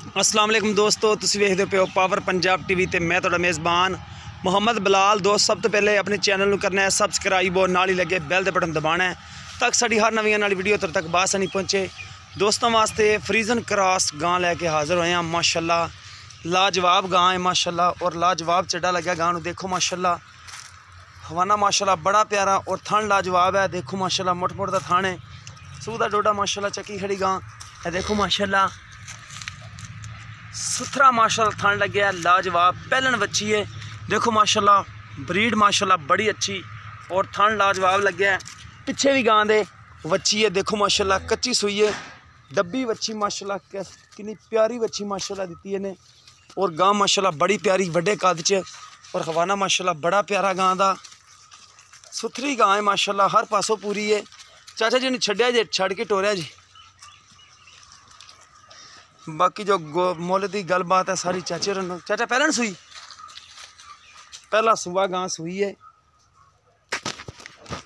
अस्सलाम वालेकुम दोस्तों, तुसीं वेखदे पिओ पावर पंजाब टीवी ते मैं तुहाडा मेज़बान मुहम्मद बिलाल। दोस्त सब तो पहले अपने चैनल नूं करना है सबसक्राइब और नाल ही लगे बैल दे बटन दबाना है तक साडी हर नवीं नाली वीडियो तुहाडे तक बासानी पहुँचे। दोस्तों वास्ते फ्रीजन क्रॉस गां लैके हाज़र होए हैं। माशाल्लाह लाजवाब गां है माशाल्लाह, और लाजवाब चड्डा लग्या गां नूं। देखो माशाल्लाह हवाना माशाल्लाह बड़ा प्यारा और थन लाजवाब है। देखो माशाल्लाह मुठ मुठ दा थन है, सूह दा डोडा माशाल्लाह चक्की खड़ी गां है। देखो माशाल्लाह सुथरा माशाल्लाह थन लगे है, लाजवाब पहलन बच्ची है। देखो माशाल्लाह ब्रीड माशाल्लाह बड़ी अच्छी और थन लाजवाब लगे है। पिछे भी गां दे बच्ची है। देखो माशाल्लाह कच्ची सुई है, डब्बी बच्ची माशाल्लाह कितनी प्यारी बच्ची माशाल्लाह दी है ने। और गां माशाल्लाह बड़ी प्यारी वड्डे कद च, और हवाना माशाल्लाह बड़ा प्यारा गां दा। सुथरी गां है माशाल्लाह, हर पासों पूरी है। चाचा जी ने छड्या जे, छड़ के टोरिया जी। बाकी जो मुल की गलबात है सारी चाचे रन। चाचा पहलन सुई, पहला सुआ गां सुई है।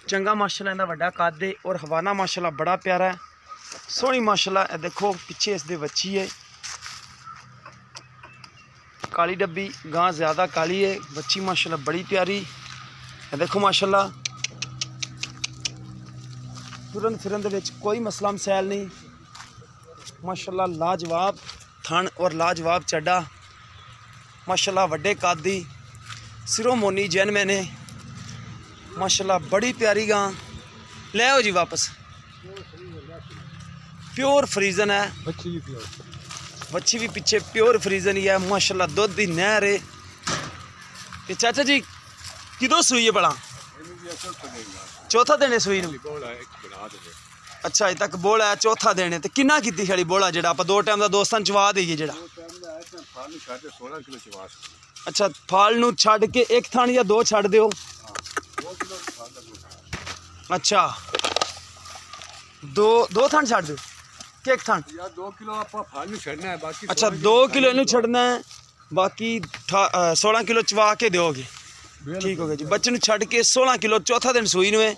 चंगा माशाल्लाह इहदा वड्डा कद है और हवाना माशाल्लाह बड़ा प्यारा है, सोहनी माशाल्लाह। देखो पिछे इसदे बच्ची है, काली डब्बी गां ज़्यादा काली है, बच्ची माशाल्लाह बड़ी प्यारी। देखो माशाल्लाह तुरन फिरन दे विच कोई मसला मसैल नहीं। माशाल्लाह लाजवाब थन और लाजवाब चड्डा माशाल्लाह, वड्डे कद दी सिरों मोनी जैन मैंने माशाल्लाह बड़ी प्यारी गां। ले आओ जी वापस। प्योर फ्रीजन है, बच्ची भी पीछे प्योर फ्रीजन ही है माशाल्लाह। दुध की नहर है। ते चाचा जी किदों सुई है भला? चौथा दिन है सुई नूं। अच्छा अजे तक बोला है चौथा दिन है। तो किन्ना कीती छड़ी बोला जेड़ा आप दो टाइम का दोस्तां नूं चवा देइए जेड़ा? अच्छा फाल नूं छड्ड के एक थन या दो छड्ड दिओ। अच्छा दो थन छड्ड दिओ कि एक थन? 2 किलो आपां फाल नूं छड्डना है, बाकी अच्छा 2 किलो इनू छड्डना है, बाकी 16 किलो चवा के दोगे। ठीक हो गया जी। बच्चे नूं छड्ड के 16 किलो चौथा दिन सूई नूं है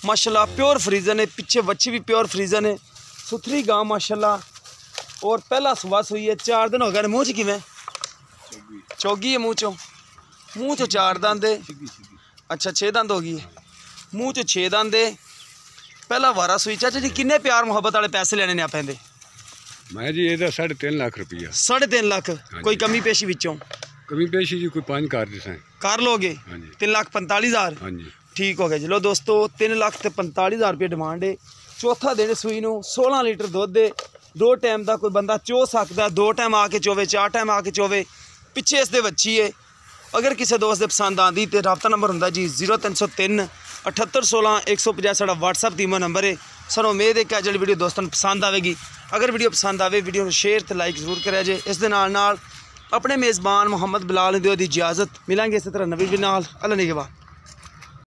माशाल्लाह। प्योर फ्रीजन है, पिछे बच्ची भी प्योर फ्रीजन है। सुथरी गां माशाल्लाह और पहला सुबह सुई है। 4 दिन हो गए। मूँह च किवें चौगी है? मूँह चो 4 दंद है। अच्छा 6 दंद हो गई है, मूँह चो 6 दंद है। पहला वारा सुई। चाचा जी किन्ने प्यार मुहब्बत वाले पैसे लेने ने आपें दे? मैं जी ਇਹਦਾ 3.5 लाख रुपया। 3.5 लाख? कोई कमी पेशी विचों? कमी पेशी जी कोई 5 कर देसां कर लोगे? 3,45,000। हाँ जी ठीक हो गया। चलो दोस्तों 3,45,000 रुपये डिमांड है। चौथा दिन सूई नूं 16 लीटर दुध है। 2 टाइम का कोई बंदा चो सकता है, 2 टाइम आके चोवे, 4 टाइम आके चोवे। पिछे इसदे बच्ची है। अगर किसी दोस्त दे पसंद आती तो राबता नंबर होंदा जी 0303 7816 150। साडा WhatsApp टीमो नंबर है। सानूं उम्मीद है कि अज वीडियो दोस्तों को पसंद आएगी। अगर वीडियो पसंद आए वीडियो को शेयर तो लाइक जरूर करा जे। इस दे नाल अपने मेज़बान मुहम्मद बिलाल दिओ दी इजाज़त। मिलांगे इस तरह नवी वीडियो नाल। अल्लाह निगहबान।